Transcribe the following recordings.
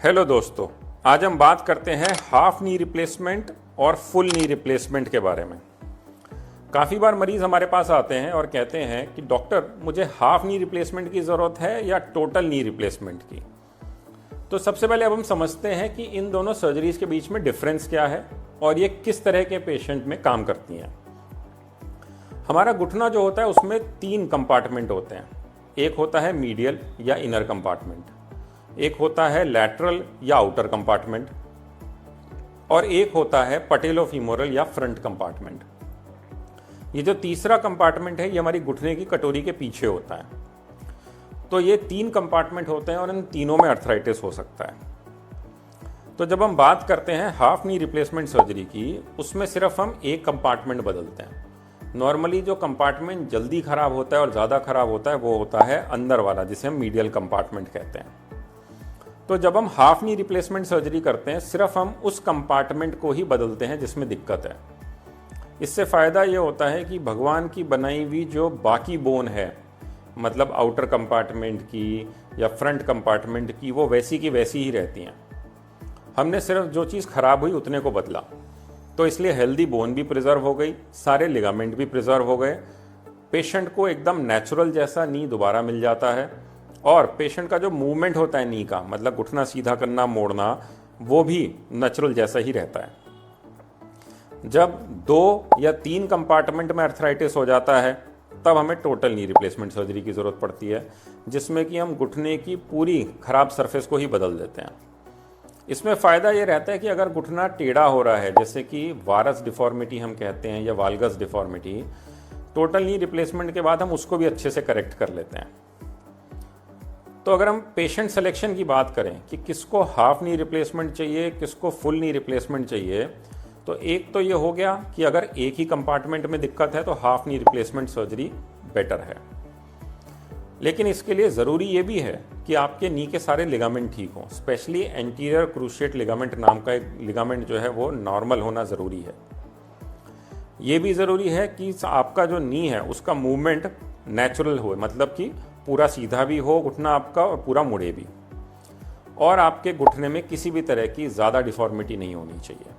Hello दोस्तों, आज हम बात करते हैं हाफ नी रिप्लेसमेंट और फुल नी रिप्लेसमेंट के बारे में। काफ़ी बार मरीज़ हमारे पास आते हैं और कहते हैं कि डॉक्टर मुझे हाफ नी रिप्लेसमेंट की ज़रूरत है या टोटल नी रिप्लेसमेंट की। तो सबसे पहले अब हम समझते हैं कि इन दोनों सर्जरीज के बीच में डिफरेंस क्या है और ये किस तरह के पेशेंट में काम करती हैं। हमारा घुटना जो होता है उसमें 3 कंपार्टमेंट होते हैं। एक होता है मीडियल या इनर कंपार्टमेंट, एक होता है लैटरल या आउटर कंपार्टमेंट और एक होता है पटेलोफीमोरल या फ्रंट कंपार्टमेंट। ये जो तीसरा कंपार्टमेंट है ये हमारी घुटने की कटोरी के पीछे होता है। तो ये 3 कंपार्टमेंट होते हैं और इन तीनों में अर्थराइटिस हो सकता है। तो जब हम बात करते हैं हाफ नी रिप्लेसमेंट सर्जरी की, उसमें सिर्फ हम एक कंपार्टमेंट बदलते हैं। नॉर्मली जो कंपार्टमेंट जल्दी खराब होता है और ज़्यादा खराब होता है वो होता है अंदर वाला, जिसे हम मीडियल कंपार्टमेंट कहते हैं। तो जब हम हाफ नी रिप्लेसमेंट सर्जरी करते हैं सिर्फ हम उस कंपार्टमेंट को ही बदलते हैं जिसमें दिक्कत है। इससे फ़ायदा ये होता है कि भगवान की बनाई हुई जो बाकी बोन है, मतलब आउटर कंपार्टमेंट की या फ्रंट कंपार्टमेंट की, वो वैसी की वैसी ही रहती हैं। हमने सिर्फ जो चीज़ खराब हुई उतने को बदला। तो इसलिए हेल्दी बोन भी प्रिजर्व हो गई, सारे लिगामेंट भी प्रिजर्व हो गए, पेशेंट को एकदम नेचुरल जैसा नी दोबारा मिल जाता है और पेशेंट का जो मूवमेंट होता है नी का, मतलब घुटना सीधा करना, मोड़ना, वो भी नेचुरल जैसा ही रहता है। जब 2 या 3 कंपार्टमेंट में अर्थराइटिस हो जाता है तब हमें टोटल नी रिप्लेसमेंट सर्जरी की ज़रूरत पड़ती है, जिसमें कि हम घुटने की पूरी खराब सरफेस को ही बदल देते हैं। इसमें फ़ायदा ये रहता है कि अगर घुटना टेढ़ा हो रहा है, जैसे कि वारस डिफॉर्मिटी हम कहते हैं या valgus deformity, total knee replacement के बाद हम उसको भी अच्छे से करेक्ट कर लेते हैं। तो अगर हम पेशेंट सिलेक्शन की बात करें कि किसको हाफ नी रिप्लेसमेंट चाहिए, किसको फुल नी रिप्लेसमेंट चाहिए, तो एक तो ये हो गया कि अगर एक ही कंपार्टमेंट में दिक्कत है तो half knee replacement surgery better है। लेकिन इसके लिए ज़रूरी ये भी है कि आपके नी के सारे लिगामेंट ठीक हों। स्पेशली एंटीरियर क्रूशिएट लिगामेंट नाम का एक लिगामेंट जो है वो नॉर्मल होना ज़रूरी है। ये भी ज़रूरी है कि आपका जो नी है उसका मूवमेंट नेचुरल हो, मतलब कि पूरा सीधा भी हो घुटना आपका और पूरा मुड़े भी, और आपके घुटने में किसी भी तरह की ज़्यादा डिफॉर्मिटी नहीं होनी चाहिए।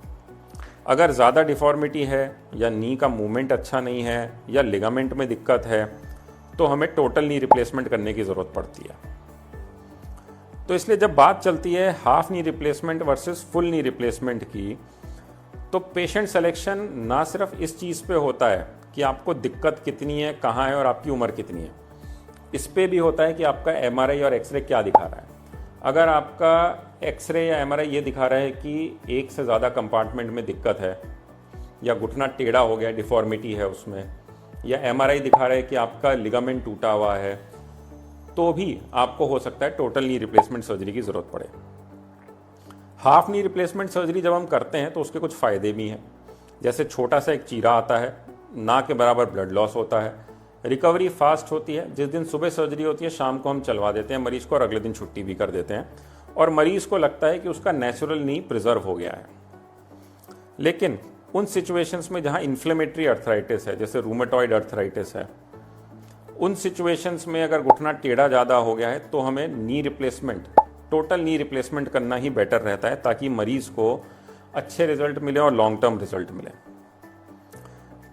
अगर ज़्यादा डिफॉर्मिटी है या नी का मूवमेंट अच्छा नहीं है या लिगामेंट में दिक्कत है तो हमें टोटल नी रिप्लेसमेंट करने की ज़रूरत पड़ती है। तो इसलिए जब बात चलती है half knee replacement versus full knee replacement की, तो पेशेंट सिलेक्शन ना सिर्फ इस चीज़ पे होता है कि आपको दिक्कत कितनी है, कहाँ है और आपकी उम्र कितनी है, इस पे भी होता है कि आपका एमआरआई और एक्सरे क्या दिखा रहा है। अगर आपका एक्सरे या एमआरआई ये दिखा रहा है कि एक से ज़्यादा कंपार्टमेंट में दिक्कत है या घुटना टेढ़ा हो गया, डिफॉर्मिटी है उसमें, या एमआरआई दिखा रहा है कि आपका लिगामेंट टूटा हुआ है, तो भी आपको हो सकता है टोटल नी रिप्लेसमेंट सर्जरी की ज़रूरत पड़े। हाफ नी रिप्लेसमेंट सर्जरी जब हम करते हैं तो उसके कुछ फ़ायदे भी हैं, जैसे छोटा सा एक चीरा आता है, ना के बराबर ब्लड लॉस होता है, रिकवरी फास्ट होती है। जिस दिन सुबह सर्जरी होती है शाम को हम चलवा देते हैं मरीज़ को और अगले दिन छुट्टी भी कर देते हैं और मरीज़ को लगता है कि उसका नेचुरल नी प्रिजर्व हो गया है। लेकिन उन सिचुएशंस में जहां इन्फ्लेमेटरी अर्थराइटिस है, जैसे रूमेटॉइड अर्थराइटिस है, उन सिचुएशंस में अगर घुटना टेढ़ा ज़्यादा हो गया है तो हमें knee replacement, total knee replacement करना ही बेटर रहता है, ताकि मरीज़ को अच्छे रिजल्ट मिले और लॉन्ग टर्म रिजल्ट मिले।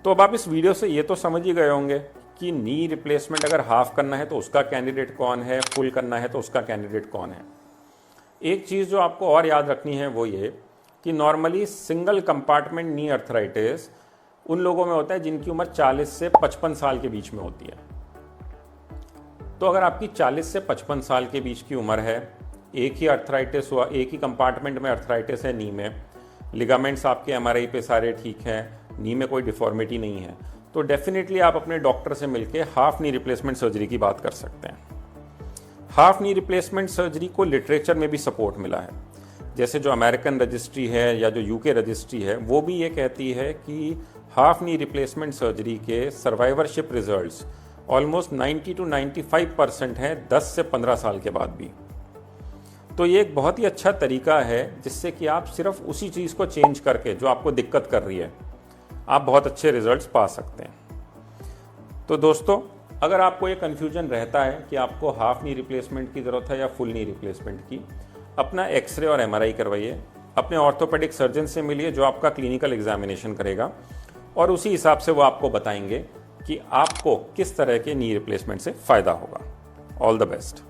तो अब आप इस वीडियो से ये तो समझ ही गए होंगे कि नी रिप्लेसमेंट अगर हाफ करना है तो उसका कैंडिडेट कौन है, फुल करना है तो उसका कैंडिडेट कौन है। एक चीज़ जो आपको और याद रखनी है वो ये कि नॉर्मली सिंगल कंपार्टमेंट नी अर्थराइटिस उन लोगों में होता है जिनकी उम्र 40 से 55 साल के बीच में होती है। तो अगर आपकी 40 से 55 साल के बीच की उम्र है, एक ही अर्थराइटिस हुआ, एक ही कंपार्टमेंट में अर्थराइटिस है नी में, लिगामेंट्स आपके एमआरआई पे सारे ठीक हैं, नी में कोई डिफॉर्मिटी नहीं है, तो डेफिनेटली आप अपने डॉक्टर से मिलकर हाफ नी रिप्लेसमेंट सर्जरी की बात कर सकते हैं। हाफ नी रिप्लेसमेंट सर्जरी को लिटरेचर में भी सपोर्ट मिला है, जैसे जो अमेरिकन रजिस्ट्री है या जो यूके रजिस्ट्री है वो भी ये कहती है कि हाफ नी रिप्लेसमेंट सर्जरी के सर्वाइवरशिप रिजल्ट्स ऑलमोस्ट 90 to 95% हैं 10 से 15 साल के बाद भी। तो ये एक बहुत ही अच्छा तरीका है जिससे कि आप सिर्फ उसी चीज़ को चेंज करके जो आपको दिक्कत कर रही है आप बहुत अच्छे रिजल्ट्स पा सकते हैं। तो दोस्तों, अगर आपको ये कन्फ्यूजन रहता है कि आपको हाफ नी रिप्लेसमेंट की ज़रूरत है या फुल नी रिप्लेसमेंट की, अपना एक्सरे और एमआरआई करवाइए, अपने ऑर्थोपेडिक सर्जन से मिलिए जो आपका क्लिनिकल एग्जामिनेशन करेगा, और उसी हिसाब से वो आपको बताएंगे कि आपको किस तरह के नी रिप्लेसमेंट से फ़ायदा होगा। All the best.